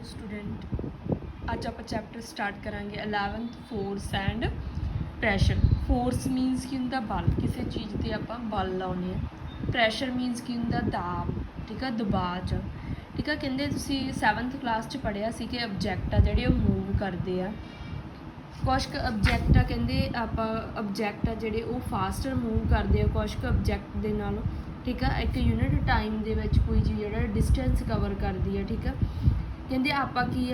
Hello student अज आप chapter start करांगे 11th force and pressure. Force मीनस की होंदा बल, किसी चीज़ ते आप बल लाउने। प्रैशर मीनस की होंदा दाब, ठीक है, दबाव च, ठीक है। कहते तुसी 7th क्लास च पढ़िया सी कि ऑब्जैक्ट आ जिहड़े मूव करते हैं। कुछ क ऑब्जैक्ट आ कहते आप ऑब्जैक्ट आ जिहड़े वो फास्टर मूव करते हैं कुछ क ऑब्जैक्ट दे नालों, ठीक है। एक यूनिट टाइम दे विच कोई चीज़ जिहड़ा डिस्टेंस कवर करती है, ठीक है। कहते आप की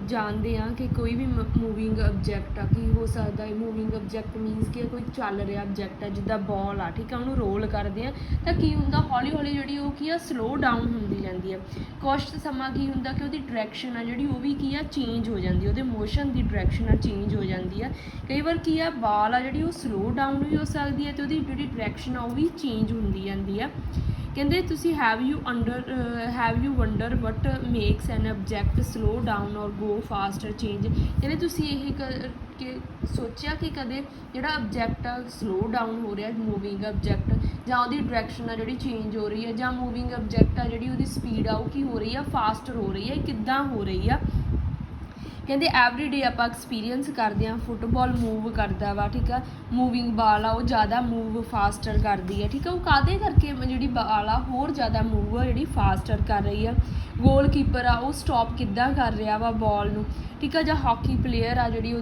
जानते हैं कि कोई भी मूविंग ऑब्जैक्ट आ की हो सकता है। मूविंग ऑब्जैक्ट मीनस कि कोई चल रहा ऑब्जैक्ट है जिद्दां बॉल आ, ठीक है, उन्होंने रोल करते हैं तो की होंदा हौली हौली जी वो की स्लो डाउन होंदी जाती है। कुछ समा की होंदा कि उसकी डायरैक्शन आ जी वो भी की चेंज हो जाती है, वो मोशन की डायरैक्शन आ चेंज हो जाती है। कई बार की बॉल आ जी स्लो डाउन भी हो सकती है तो जी डायरैक्शन आ भी चेंज होंदी जाती है। कहते तुसी have you wonder what makes an object slow down और गो फास्ट चेंज। कहते तुसी यही के सोचा कि कदे जिहड़ा ऑब्जैक्ट आ स्लो डाउन हो रहा मूविंग ऑब्जैक्ट जां उहदी डायरैक्शन आ जिहड़ी चेंज हो रही है, जां मूविंग ऑब्जैक्ट आ जिहड़ी उहदी स्पीड आ की हो रही है फास्ट हो रही है, किद्दां हो रही है। कहते एवरी डे आप एक्सपीरियंस करते हैं फुटबॉल मूव करता वा, ठीक है। मूविंग बाल आ वो ज़्यादा मूव फास्टर करती है, ठीक है। वो कादे करके जी बाल आ होर ज़्यादा मूव जी फास्टर कर रही है। गोल कीपर आ वो स्टॉप किद्दां कर रहा वा बॉल नूं, ठीक है। जां हॉकी प्लेयर आ जी वो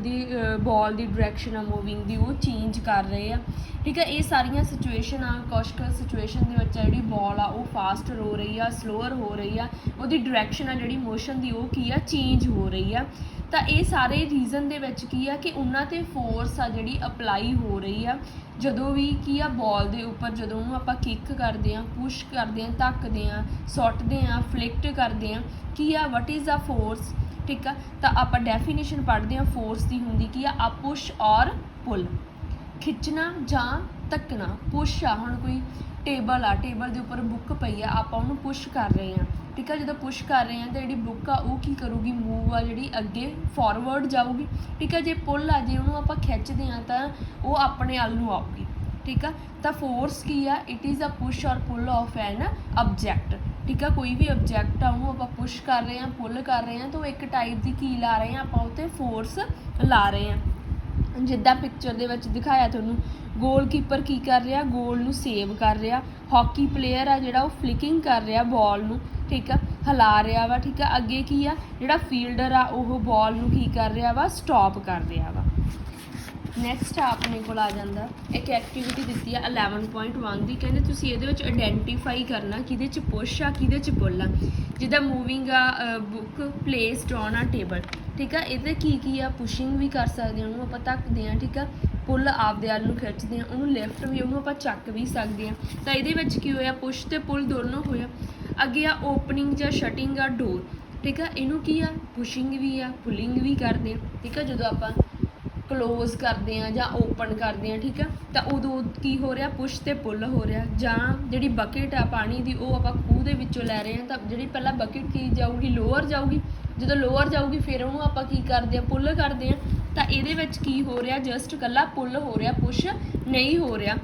बॉल की डायरैक्शन आ मूविंग की वो चेंज कर रहे हैं, ठीक है। ये सारिया सिचुएशन आ कुछ सिचुएशन के जी बॉल आ वो फास्टर हो रही है, स्लोअर हो रही है, वो डायरैक्शन आ जी मोशन की वो की चेंज हो रही है। तो ये सारे रीजन दे विच की है कि उन्हां ते फोर्स आ जिहड़ी अप्लाई हो रही है जदों भी की बॉल के उपर जदों आप किक करते हैं, पुश करते हैं, धक्कते हैं, सुटते हैं, फ्लिक्ट करते हैं की वट इज़ अ फोर्स, ठीक है। तो आप डेफिनेशन पढ़ते हैं फोर्स की होंगी की आ पुश और पुल, खिंचना जां धक्कना। पुश आ हुण कोई टेबल आ, टेबल के उपर बुक पई आ, आप उन्होंने पुश कर रहे हैं, ठीक है। जो पुश कर रहे हैं तो जी बुक आ वो की करूगी मूव आ जी अगे फॉरवर्ड जाऊगी, ठीक है। जो पुल आ जे उन्होंने आप खिंचते हैं तो वो अपने अल नूं आऊगी, ठीक है। तो फोर्स की आ it is a push or pull of N object, ठीक है। कोई भी ऑब्जैक्ट आ उन्होंने आप पुश कर रहे हैं, पुल कर रहे हैं तो एक टाइप की की ला रहे हैं आप उत्ते फोर्स ला रहे हैं। जिद्दां पिक्चर दे विच दिखाया तुहानूं गोल कीपर की कर रहा गोल नूं सेव कर रहा, हॉकी प्लेयर आ जिहड़ा वो फ्लिकिंग कर रहा बॉल नूं, ठीक है, हिला रहा वा, ठीक है। अगे की आ जिहड़ा फील्डर आ वो बॉल नूं की कर रहा वा स्टॉप कर रहा वा। नैक्सट अपने को आ जाता एक एक्टिविटी दी है 11.1 की, कहते तुसीं इहदे विच आइडेंटिफाई करना किहदे च पुश आ किहदे च पुल आ। जिद्दां moving a book placed on a table, ठीक है। ये की आ पुशिंग भी कर सकते हैं, उन्होंने आप धक्कते हैं, ठीक है। पुल आपदे अल नूं खिंचते हैं, उन्होंने लिफ्ट भी उन्होंने आप चक भी सकते हैं। तो ये की होया पुश तो पुल दोनों होया। अगे आ ओपनिंग या शटिंग आ डोर, ठीक है। इनू की आ पुशिंग भी आ पुलिंग भी करते हैं, ठीक है। जो आप क्लोज करते हैं या ओपन करते हैं, ठीक है। तो उदों की हो रहा पुश तो पुल हो रहा, जां जी बकेट आ पानी की वो आप खूह के विचों लै रहे हैं तो जी पहला बकेट की जाऊगी लोअर जाऊगी, जो लोअर जाऊगी फिर उन्होंने आप की करते हैं पुल करते हैं। तो ये की हो रहा जस्ट कला पुल हो रहा, पुश नहीं हो रहा।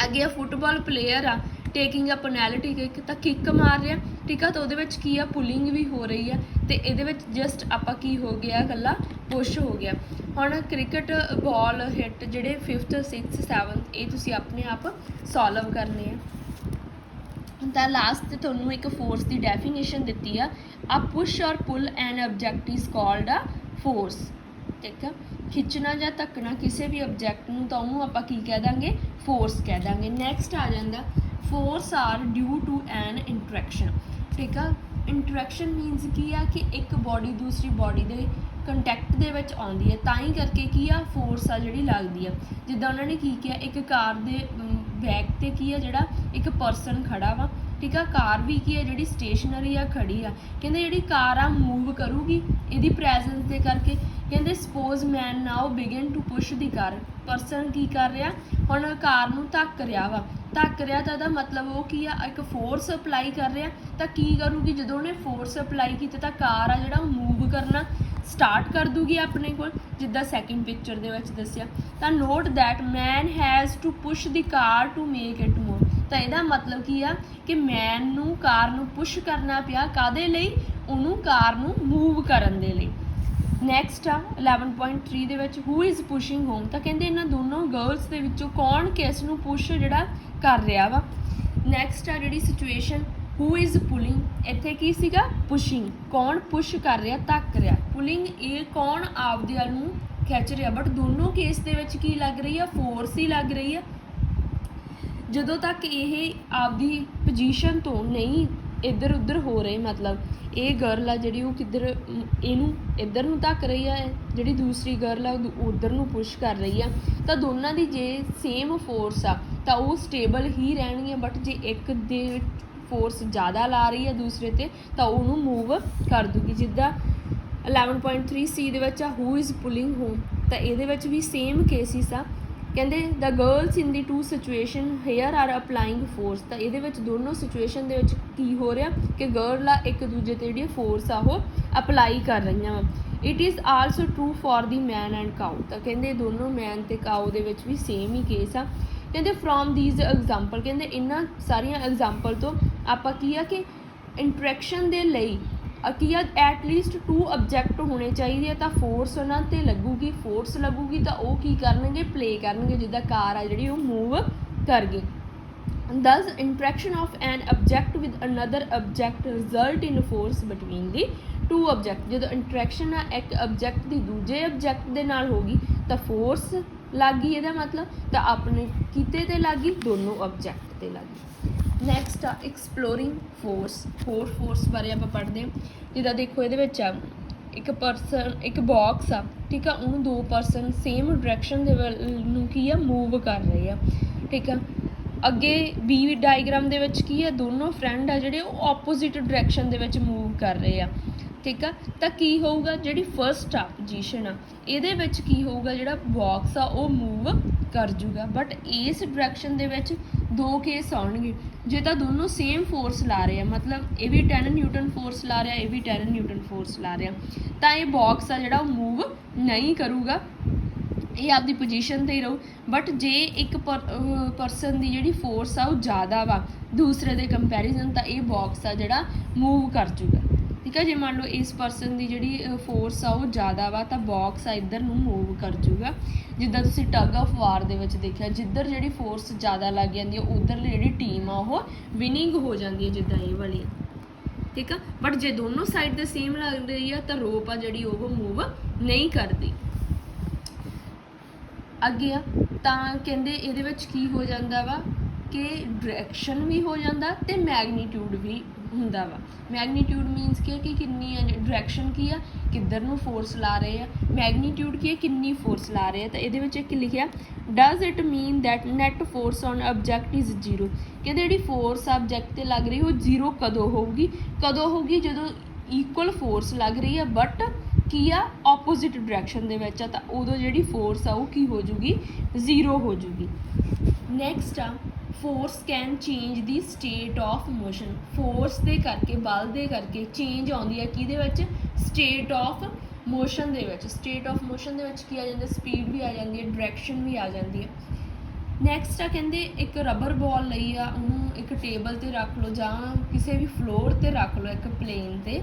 अगे फुटबॉल प्लेयर आ टेकिंग अ पेनैल्टी किक, तो किक मार रहा, ठीक है। तो वो की आ पुलिंग भी हो रही है, तो ये जस्ट आप की हो गया कला पुश हो गया। हुण क्रिकेट बॉल हिट जिहड़े 5th 6th 7th ये तुसीं अपने आप सॉल्व करने हैं। तो लास्ट तुहानूं एक फोर्स की डेफिनेशन दी है, a push or pull an object is called a force, ठीक है। खिंचना या धक्कना किसी भी ऑब्जैक्ट नूं तो उन्होंने आप की कह देंगे फोर्स कह देंगे। नैक्सट आ जाता force are due to an interaction, ठीक है। इंट्रैक्शन मीनस की है कि एक बॉडी दूसरी बॉडी के कंटैक्ट दे विच आउंदी है, तां करके की आ फोर्स आ जिहड़ी लगदी है। जिद्दां उन्होंने की किया एक कार दे बैक ते की है जिहड़ा एक परसन खड़ा वा, ठीक है। कार भी की है जी स्टेशनरी आ खड़ी आ, कहते जी कार आ मूव करूगी यदि प्रैजेंस दे करके। कहते suppose man now begin to push the car, person की कर रहा हुण कार नूं धक्क रहा वा, धक्क रहा तो मतलब वो की आ एक फोर्स अप्लाई कर रहा। तो की करूगी जो उन्हें फोर्स अप्लाई की तो कार आ जिहड़ा मूव करना स्टार्ट कर दूगी अपने को, जिद्दां सैकेंड पिक्चर दे विच दस्सिया। तो note that man has to push the car to make it move. तो यदा मतलब की आ कि मैन नूं कार नूं पुश करना पिया कादे लई, ਉਹਨੂੰ ਕਾਰ ਨੂੰ ਮੂਵ ਕਰਨ ਦੇ ਲਈ। ਨੈਕਸਟ ਆ 11.3 ਦੇ ਵਿੱਚ ਹੂ ਇਜ਼ ਪੁਸ਼ਿੰਗ ਹੋਮ, ਤਾਂ ਕਹਿੰਦੇ ਇਹਨਾਂ ਦੋਨੋਂ ਗਰਲਸ ਦੇ ਵਿੱਚੋਂ ਕੌਣ ਕਿਸ ਨੂੰ ਪੁਸ਼ ਜਿਹੜਾ ਕਰ ਰਿਹਾ ਵਾ। ਨੈਕਸਟ ਆ ਜਿਹੜੀ ਸਿਚੁਏਸ਼ਨ ਹੂ ਇਜ਼ ਪੁਲਿੰਗ, ਇੱਥੇ ਕੀ ਸੀਗਾ ਪੁਸ਼ਿੰਗ, ਕੌਣ ਪੁਸ਼ ਕਰ ਰਿਹਾ ਧੱਕ ਰਿਹਾ, ਪੁਲਿੰਗ ਇਹ ਕੌਣ ਆਪਦੇ ਵੱਲ ਨੂੰ ਖਿੱਚ ਰਿਹਾ, ਬਟ ਦੋਨੋਂ ਕੇਸ ਦੇ ਵਿੱਚ ਕੀ ਲੱਗ ਰਹੀ ਆ ਫੋਰਸ ਹੀ ਲੱਗ ਰਹੀ ਆ। ਜਦੋਂ ਤੱਕ ਇਹ ਆਪਦੀ ਪੋਜੀਸ਼ਨ ਤੋਂ ਨਹੀਂ ਇੱਧਰ ਉੱਧਰ ਹੋ ਰਹੇ, ਮਤਲਬ ਇਹ ਗਰਲ ਆ ਜਿਹੜੀ ਉਹ ਕਿੱਧਰ ਇਹਨੂੰ ਇੱਧਰ ਨੂੰ ਧੱਕ ਰਹੀ ਆ, ਜਿਹੜੀ ਦੂਸਰੀ ਗਰਲ ਆ ਉਹ ਉੱਧਰ ਨੂੰ ਪੁਸ਼ ਕਰ ਰਹੀ ਆ, ਤਾਂ ਦੋਨਾਂ ਦੀ ਜੇ ਸੇਮ ਫੋਰਸ ਆ ਤਾਂ ਉਹ ਸਟੇਬਲ ਹੀ ਰਹਿਣਗੀਆਂ। ਬਟ ਜੇ ਇੱਕ ਦੇ ਫੋਰਸ ਜ਼ਿਆਦਾ ਲਾ ਰਹੀ ਆ ਦੂਸਰੇ 'ਤੇ ਤਾਂ ਉਹਨੂੰ ਮੂਵ ਕਰ ਦੂਗੀ। ਜਿੱਦਾਂ 11.3 ਸੀ ਦੇ ਵਿੱਚ ਆ ਹੂ ਇਜ਼ ਪੁਲਿੰਗ ਹੋਮ, ਤਾਂ ਇਹਦੇ ਵਿੱਚ ਵੀ ਸੇਮ ਕੇਸਿਸ ਆ। ਕਹਿੰਦੇ the girls in the two situation here are applying force, ਤਾਂ ਇਹਦੇ ਵਿੱਚ ਦੋਨੋਂ ਸਿਚੁਏਸ਼ਨ ਦੇ ਵਿੱਚ ਕੀ ਹੋ ਰਿਹਾ ਕਿ ਗਰਲ ਆ ਇੱਕ ਦੂਜੇ 'ਤੇ ਜਿਹੜੀ ਫੋਰਸ ਆ ਉਹ ਅਪਲਾਈ ਕਰ ਰਹੀਆਂ ਵਾ। It is also true for the man and ਕਾਊ, ਤਾਂ ਕਹਿੰਦੇ ਦੋਨੋਂ ਮੈਨ ਅਤੇ ਕਾਊ ਦੇ ਵਿੱਚ ਵੀ ਸੇਮ ਹੀ ਕੇਸ ਆ। ਕਹਿੰਦੇ ਫਰੋਮ ਦੀਜ਼ ਐਗਜ਼ਾਮਪਲ, ਕਹਿੰਦੇ ਇਹਨਾਂ ਸਾਰੀਆਂ ਐਗਜ਼ਾਮਪਲ ਤੋਂ ਆਪਾਂ ਕੀ ਆ ਕਿ ਇੰਟਰੈਕਸ਼ਨ ਦੇ ਲਈ ਕੀ ਆ ਐਟਲੀਸਟ 2 ਆਬਜੈਕਟ ਹੋਣੇ ਚਾਹੀਦੇ ਆ, ਤਾਂ ਫੋਰਸ ਉਹਨਾਂ 'ਤੇ ਲੱਗੂਗੀ, ਫੋਰਸ ਲੱਗੂਗੀ ਤਾਂ ਉਹ ਕੀ ਕਰਨਗੇ ਪਲੇ ਕਰਨਗੇ, ਜਿੱਦਾਂ ਕਾਰ ਆ ਜਿਹੜੀ ਉਹ ਮੂਵ ਕਰ ਗਈ। Thus interaction of an object with another object result in force between the two object, ਜਦੋਂ ਇੰਟਰੈਕਸ਼ਨ ਆ ਇੱਕ ਆਬਜੈਕਟ ਦੀ ਦੂਜੇ ਆਬਜੈਕਟ ਦੇ ਨਾਲ ਹੋ ਗਈ ਤਾਂ ਫੋਰਸ ਲੱਗ ਗਈ, ਇਹਦਾ ਮਤਲਬ ਤਾਂ ਆਪਣੇ ਕਿਤੇ 'ਤੇ ਲੱਗ ਗਈ, ਦੋਨੋਂ ਆਬਜੈਕਟ 'ਤੇ ਲੱਗ ਗਈ। ਨੈਕਸਟ ਆ ਐਕਸਪਲੋਰਿੰਗ ਫੋਰਸ, ਫੋਰਸ ਬਾਰੇ ਆਪਾਂ ਪੜ੍ਹਦੇ ਹਾਂ। ਜਿੱਦਾਂ ਦੇਖੋ ਇਹਦੇ ਵਿੱਚ ਆ ਇੱਕ ਪਰਸਨ ਇੱਕ ਬਾਕਸ ਆ, ਠੀਕ ਆ, ਉਹਨੂੰ 2 ਪਰਸਨ ਸੇਮ ਡਾਇਰੈਕਸ਼ਨ ਦੇ ਵੱਲ ਨੂੰ ਕੀ ਆ ਮੂਵ ਕਰ ਰਹੇ ਆ, ਠੀਕ ਆ। ਅੱਗੇ ਬੀ ਡਾਇਗਰਾਮ ਦੇ ਵਿੱਚ ਕੀ ਆ ਦੋਨੋਂ ਫਰੈਂਡ ਆ ਜਿਹੜੇ ਉਹ ਆਪੋਜ਼ਿਟ ਡਾਇਰੈਕਸ਼ਨ ਦੇ ਵਿੱਚ ਮੂਵ ਕਰ ਰਹੇ ਆ, ਠੀਕ ਆ। ਤਾਂ ਕੀ ਹੋਊਗਾ ਜਿਹੜੀ ਫਸਟ ਆ ਪੋਜੀਸ਼ਨ ਆ ਇਹਦੇ ਵਿੱਚ ਕੀ ਹੋਊਗਾ ਜਿਹੜਾ ਬਾਕਸ ਆ ਉਹ ਮੂਵ ਕਰ ਜੂਗਾ, ਬਟ ਇਸ ਡਾਇਰੈਕਸ਼ਨ ਦੇ ਵਿੱਚ 2 ਕੇਸ ਆਉਣਗੇ। ਜੇ ਤਾਂ ਦੋਨੋਂ ਸੇਮ ਫੋਰਸ ਲਾ ਰਹੇ ਆ, ਮਤਲਬ ਇਹ ਵੀ 10 ਨਿਊਟਨ ਫੋਰਸ ਲਾ ਰਿਹਾ, ਇਹ ਵੀ 10 ਨਿਊਟਨ ਫੋਰਸ ਲਾ ਰਿਹਾ, ਤਾਂ ਇਹ ਬਾਕਸ ਆ ਜਿਹੜਾ ਉਹ ਮੂਵ ਨਹੀਂ ਕਰੂਗਾ, ਇਹ ਆਪਦੀ ਪੋਜੀਸ਼ਨ 'ਤੇ ਹੀ ਰਹੂ। ਬਟ ਜੇ ਇੱਕ ਪਰਸਨ ਦੀ ਜਿਹੜੀ ਫੋਰਸ ਆ ਉਹ ਜ਼ਿਆਦਾ ਵਾ ਦੂਸਰੇ ਦੇ ਕੰਪੈਰੀਜ਼ਨ, ਤਾਂ ਇਹ ਬਾਕਸ ਆ ਜਿਹੜਾ ਮੂਵ ਕਰ ਜੂਗਾ, ਠੀਕ ਆ। ਜੇ ਮੰਨ ਲਓ ਇਸ ਪਰਸਨ ਦੀ ਜਿਹੜੀ ਫੋਰਸ ਆ ਉਹ ਜ਼ਿਆਦਾ ਵਾ ਤਾਂ ਬਾਕਸ ਆ ਇੱਧਰ ਨੂੰ ਮੂਵ ਕਰ ਜੂਗਾ। ਜਿੱਦਾਂ ਤੁਸੀਂ ਟਗ ਆਫ ਵਾਰ ਦੇ ਵਿੱਚ ਦੇਖਿਆ, ਜਿੱਧਰ ਜਿਹੜੀ ਫੋਰਸ ਜ਼ਿਆਦਾ ਲੱਗ ਜਾਂਦੀ ਹੈ ਉੱਧਰਲੀ ਜਿਹੜੀ ਟੀਮ ਆ ਉਹ ਵਿਨਿੰਗ ਹੋ ਜਾਂਦੀ ਹੈ, ਜਿੱਦਾਂ ਇਹ ਵਾਲੀ, ਠੀਕ ਆ। ਬਟ ਜੇ ਦੋਨੋਂ ਸਾਈਡ 'ਤੇ ਸੇਮ ਲੱਗ ਰਹੀ ਆ ਤਾਂ ਰੋਪ ਆ ਜਿਹੜੀ ਉਹ ਮੂਵ ਨਹੀਂ ਕਰਦੀ। ਅੱਗੇ ਆ ਤਾਂ ਕਹਿੰਦੇ ਇਹਦੇ ਵਿੱਚ ਕੀ ਹੋ ਜਾਂਦਾ ਵਾ ਕਿ ਡਾਇਰੈਕਸ਼ਨ ਵੀ ਹੋ ਜਾਂਦਾ ਅਤੇ ਮੈਗਨੀਟਿਊਡ ਵੀ ਹੁੰਦਾ ਵਾ। ਮੈਗਨੀਟਿਊਡ ਮੀਨਸ ਕਿ ਕਿੰਨੀ ਆ, ਡਾਇਰੈਕਸ਼ਨ ਕੀ ਆ ਕਿੱਧਰ ਨੂੰ ਫੋਰਸ ਲਾ ਰਹੇ ਆ, ਮੈਗਨੀਟਿਊਡ ਕੀ ਹੈ ਕਿੰਨੀ ਫੋਰਸ ਲਾ ਰਹੇ ਆ। ਤਾਂ ਇਹਦੇ ਵਿੱਚ ਇੱਕ ਲਿਖਿਆ does it mean that net force on object is 0, ਕਹਿੰਦੇ ਜਿਹੜੀ ਫੋਰਸ ਆਬਜੈਕਟ 'ਤੇ ਲੱਗ ਰਹੀ ਉਹ 0 ਕਦੋਂ ਹੋਊਗੀ, ਜਦੋਂ ਇਕੁਅਲ ਫੋਰਸ ਲੱਗ ਰਹੀ ਆ ਬਟ ਕੀ ਆ ਆਪੋਜ਼ਿਟ ਡਾਇਰੈਕਸ਼ਨ ਦੇ ਵਿੱਚ ਆ, ਤਾਂ ਉਦੋਂ ਜਿਹੜੀ ਫੋਰਸ ਆ ਉਹ ਕੀ ਹੋ ਜੂਗੀ 0 ਹੋ ਜੂਗੀ। ਨੈਕਸਟ ਆ force can change the state of motion, force ਦੇ ਕਰਕੇ ਬਲ ਦੇ ਕਰਕੇ ਚੇਂਜ ਆਉਂਦੀ ਹੈ ਕਿਹਦੇ ਵਿੱਚ ਸਟੇਟ ਆਫ ਮੋਸ਼ਨ ਦੇ ਵਿੱਚ। ਸਟੇਟ ਆਫ ਮੋਸ਼ਨ ਦੇ ਵਿੱਚ ਕੀ ਆ ਜਾਂਦਾ ਸਪੀਡ ਵੀ ਆ ਜਾਂਦੀ ਹੈ, ਡਾਇਰੈਕਸ਼ਨ ਵੀ ਆ ਜਾਂਦੀ ਹੈ। ਨੈਕਸਟ ਆ ਕਹਿੰਦੇ ਇੱਕ ਰਬਰ ਬਾਲ ਲਈ ਆ ਉਹਨੂੰ ਇੱਕ ਟੇਬਲ 'ਤੇ ਰੱਖ ਲਓ ਜਾਂ ਕਿਸੇ ਵੀ ਫਲੋਰ 'ਤੇ ਰੱਖ ਲਓ ਇੱਕ ਪਲੇਨ 'ਤੇ,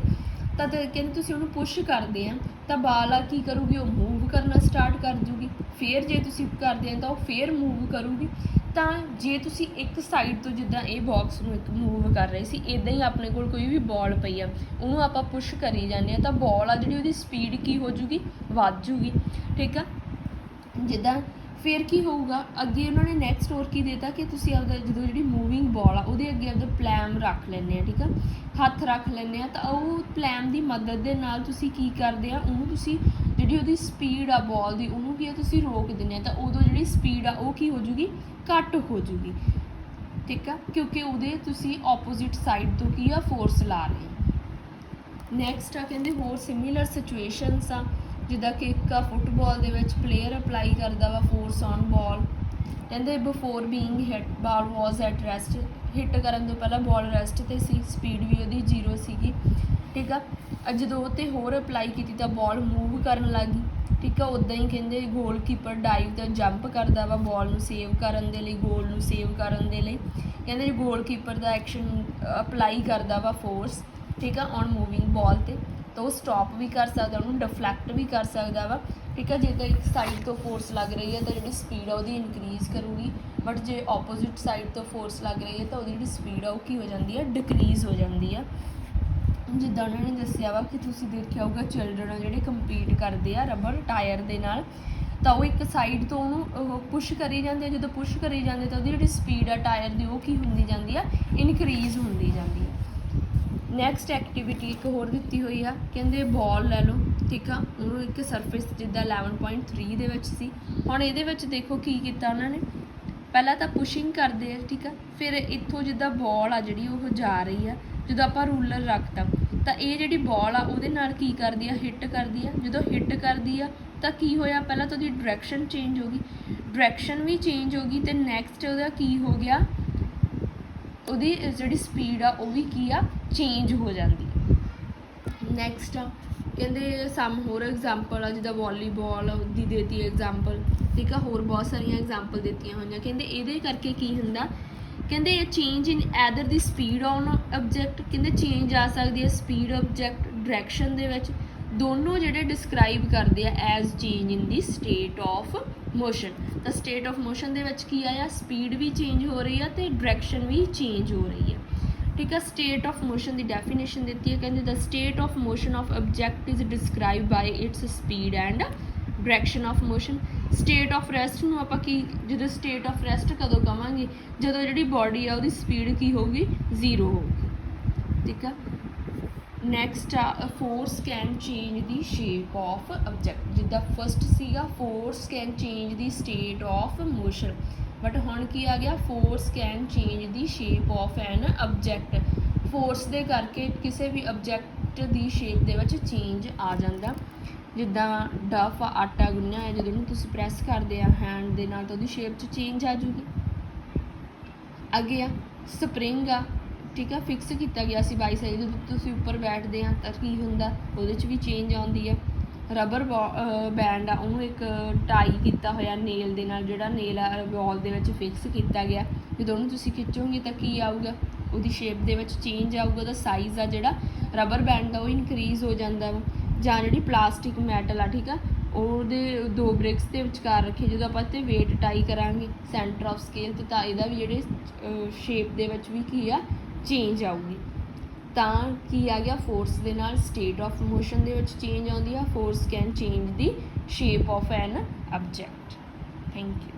ਤਾਂ ਕਹਿੰਦੇ ਤੁਸੀਂ ਉਹਨੂੰ ਪੁਸ਼ ਕਰਦੇ ਆ ਤਾਂ ਬਾਲ ਆ ਕੀ ਕਰੂਗੀ ਉਹ ਮੂਵ ਕਰਨਾ ਸਟਾਰਟ ਕਰ ਜੂਗੀ, ਫਿਰ ਜੇ ਤੁਸੀਂ ਕਰਦੇ ਆ ਤਾਂ ਉਹ ਫਿਰ ਮੂਵ ਕਰੂਗੀ। ਤਾਂ ਜੇ ਤੁਸੀਂ ਇੱਕ ਸਾਈਡ ਤੋਂ ਜਿੱਦਾਂ ਇਹ ਬਾਕਸ ਨੂੰ ਇੱਕ ਮੂਵ ਕਰ ਰਹੇ ਸੀ, ਇੱਦਾਂ ਹੀ ਆਪਣੇ ਕੋਲ ਕੋਈ ਵੀ ਬਾਲ ਪਈ ਆ ਉਹਨੂੰ ਆਪਾਂ ਪੁਸ਼ ਕਰੀ ਜਾਂਦੇ ਆ ਤਾਂ ਬਾਲ ਆ ਜਿਹੜੀ ਉਹਦੀ ਸਪੀਡ ਕੀ ਹੋ ਜੂਗੀ ਵੱਧ ਜੂਗੀ, ਠੀਕ ਆ। ਜਿੱਦਾਂ ਫਿਰ ਕੀ ਹੋਊਗਾ ਅੱਗੇ ਉਹਨਾਂ ਨੇ ਨੈਕਸਟ ਹੋਰ ਕੀ ਦੇਤਾ ਕਿ ਤੁਸੀਂ ਆਪਦਾ ਜਦੋਂ ਜਿਹੜੀ ਮੂਵਿੰਗ ਬਾਲ ਆ ਉਹਦੇ ਅੱਗੇ ਆਪਦਾ ਪਲੈਮ ਰੱਖ ਲੈਂਦੇ ਆ, ਠੀਕ ਆ, ਹੱਥ ਰੱਖ ਲੈਂਦੇ ਆ, ਤਾਂ ਉਹ ਪਲੈਮ ਦੀ ਮਦਦ ਦੇ ਨਾਲ ਤੁਸੀਂ ਕੀ ਕਰਦੇ ਆ ਉਹਨੂੰ ਤੁਸੀਂ ਜਿਹੜੀ ਉਹਦੀ ਸਪੀਡ ਆ ਬਾਲ ਦੀ ਉਹਨੂੰ ਕੀ ਆ ਤੁਸੀਂ ਰੋਕ ਦਿੰਦੇ ਆ, ਤਾਂ ਉਦੋਂ ਜਿਹੜੀ ਸਪੀਡ ਆ ਉਹ ਕੀ ਹੋ ਜੂਗੀ ਘੱਟ ਹੋ ਜੂਗੀ, ਠੀਕ ਆ, ਕਿਉਂਕਿ ਉਹਦੇ ਤੁਸੀਂ ਆਪੋਜ਼ਿਟ ਸਾਈਡ ਤੋਂ ਕੀ ਆ ਫੋਰਸ ਲਾ ਰਹੇ ਆ। ਨੈਕਸਟ ਆ ਕਹਿੰਦੇ ਹੋਰ ਸਿਮੀਲਰ ਸਿਚੁਏਸ਼ਨਸ ਆ, ਜਿੱਦਾਂ ਕਿ ਇੱਕ ਆ ਫੁੱਟਬਾਲ ਦੇ ਵਿੱਚ ਪਲੇਅਰ ਅਪਲਾਈ ਕਰਦਾ ਵਾ ਫੋਰਸ ਔਨ ਬਾਲ, ਕਹਿੰਦੇ before being hit ball was at rest, hit ਕਰਨ ਤੋਂ ਪਹਿਲਾਂ ਬਾਲ ਰੈਸਟ 'ਤੇ ਸੀ, ਸਪੀਡ ਵੀ ਉਹਦੀ 0 ਸੀਗੀ, ਠੀਕ ਆ। ਜਦੋਂ ਉਹ 'ਤੇ ਹੋਰ ਅਪਲਾਈ ਕੀਤੀ ਤਾਂ ਬਾਲ ਮੂਵ ਕਰਨ ਲੱਗ ਗਈ, ਠੀਕ ਆ। ਉੱਦਾਂ ਹੀ ਕਹਿੰਦੇ ਗੋਲਕੀਪਰ ਡਾਈਵ ਦਾ ਜੰਪ ਕਰਦਾ ਵਾ ਬਾਲ ਨੂੰ ਸੇਵ ਕਰਨ ਦੇ ਲਈ, ਗੋਲ ਨੂੰ ਸੇਵ ਕਰਨ ਦੇ ਲਈ, ਕਹਿੰਦੇ ਗੋਲਕੀਪਰ ਦਾ ਐਕਸ਼ਨ ਅਪਲਾਈ ਕਰਦਾ ਵਾ ਫੋਰਸ, ठीक है ऑन मूविंग बॉल ते तो वो स्टॉप भी कर सकता उन्होंने डिफलैक्ट भी कर सकता वा ठीक है जो एक साइड तो फोर्स लग रही है तो जी स्पीड है वो इनक्रीज़ करूगी बट जो ऑपोजिट साइड तो फोर्स लग रही है तो वो जी स्पीड है वो की हो जाती है डिक्रीज़ हो जाती है जिद्दां उन्होंने दसिया वा कि तुसीं देखिया होगा चिल्ड्रन जिहड़े कंपीट करते हैं रबर टायर दे नाल तो वो एक साइड तो उन्होंने पुश करी जाते जो पुश करी जाते तो वो जी स्पीड है टायर की वो की होंदी जाती है इनक्रीज़ होंदी जाती है। नैक्सट एक्टिविटी एक होर दित्ती हुई है कहते बॉल लै लो ठीक है उन्होंने एक सरफेस जिद्दां 11.3 दे विच सी हुण इहदे विच देखो की कीता उन्होंने पहला तो पुशिंग करते हैं ठीक है फिर इत्थों जिद्दां बॉल आ जिहड़ी वो जा रही है जो आप रूलर रखता तो ये जी बॉल आ उहदे नाल की करदी है हिट करदी है जो हिट करदी है तो की होया पहला तो उसकी डायरैक्शन चेंज होगी डायरैक्शन भी चेंज होगी तो नैक्सट वह की हो गया उहदी जी स्पीड आ वो भी की आ चेंज हो जाती है। नैक्सट आ कहते सम होर एग्जाम्पल आ जिद्दां वॉलीबॉल की देती एग्जाम्पल ठीक है होर बहुत सारिया एग्जाम्पल दित्तियां होईयां कहते ये करके की हुंदा कहते change in either the speed on object कहते चेंज आ सकती है स्पीड ऑबजैक्ट डायरैक्शन दे विच दोनों जिहड़े डिस्क्राइब करते हैं as change in the state of motion तो स्टेट ऑफ मोशन दे विच की आया स्पीड भी चेंज हो रही है तो डायरैक्शन भी चेंज हो रही है ठीक है। स्टेट ऑफ मोशन की डेफिनेशन दी है कहते the state of motion of object is describe by its speed and direction of motion state of rest में आप जो स्टेट ऑफ रैसट कदों कहांगे जो जी बॉडी है वो स्पीड की होगी 0 होगी ठीक है। Next a force can change the shape of object जिद्दां फस्ट सीगा force can change the state of motion but हुण की आ गया force can change the shape of an object force दे करके किसी भी ऑबजैक्ट की शेप दे विच चेंज आ जांदा जिद्दां डफ आटा गुन्निया है जो तुसीं प्रैस करते हैं हैंड दे नाल तो उहदी शेप च चेंज आ जूगी। अगे आ स्प्रिंग आ ठीक है फिक्स किया गया सी बाई साइड जो तुसीं उपर बैठते हैं तो की हुंदा उहदे च भी चेंज आउंदी है। रबर बैंड आ उहनूं एक टाई किया होया नेल दे नाल जिहड़ा नेल आ बॉल दे विच फिक्स किया गया जो उहनूं तुसीं खिच्चोगे तो की आऊगा उहदी शेप दे विच चेंज आऊगा तो साइज़ आ जिहड़ा रबर बैंड का वो इनक्रीज़ हो जाता वा जां जिहड़ी प्लास्टिक मैटल आ ठीक है ਉਹਦੇ 2 ब्रिक्स के विचकार रखे जो आप इत्ते वेट टाई करांगे सेंटर ऑफ स्केल तो ਇਹਦਾ भी ਜਿਹੜੇ शेप ਦੇ ਵਿੱਚ ਵੀ ਕੀ ਆ चेंज आऊगी ਤਾਂ ਕੀ आ गया फोर्स ਦੇ ਨਾਲ स्टेट ऑफ मोशन ਦੇ ਵਿੱਚ चेंज ਆਉਂਦੀ ਆ force can change the shape of an object. Thank you.